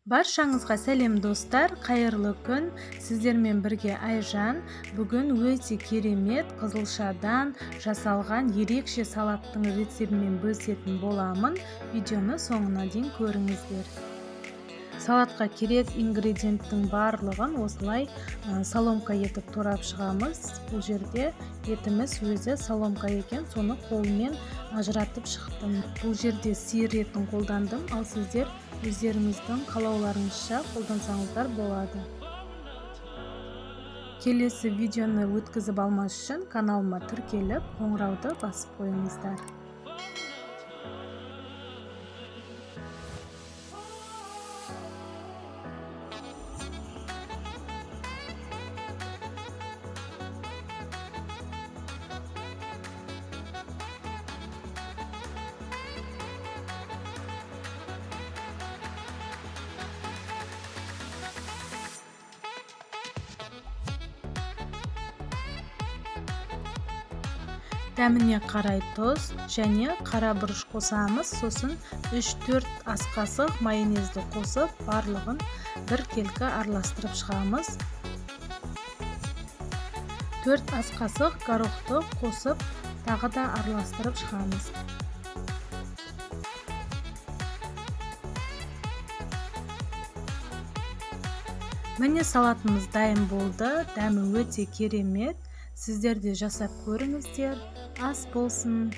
Баршаңызға сәлем достар, қайырлы күн. Сіздермен бірге Айжан. Бүгін өте керемет қызылшадан жасалған ерекше салаттың рецептімен бөлісетін боламын. Видеоны соңына дейін көріңіздер. Салатқа керек ингредиенттің барлығын осылай соломка етіп турап шығамыз. Бұл жерде етіміз өзі соломка екен, соны қолмен ажыратып шықтым. Бұл жерде сиыр етін қолдандым, ал сіздер өздеріңіздің қалауларыңызша қолдансаңыздар болады. Келесі видеоны өткізіп алмас үшін каналыма тіркеліп, қоңырауды басып қойыңыздар. Дәміне қарай тұз және қара бұрыш қосамыз. Сосын 3-4 ас қасық майонезді қосып, барлығын бір келкі араластырып шығамыз. 4 ас қасық горохты қосып, тағы да араластырып шығамыз. Міне салатымыз дайын болды. Дәмі өте керемет. Сіздер де жасап көріңіздер. Ас болсын.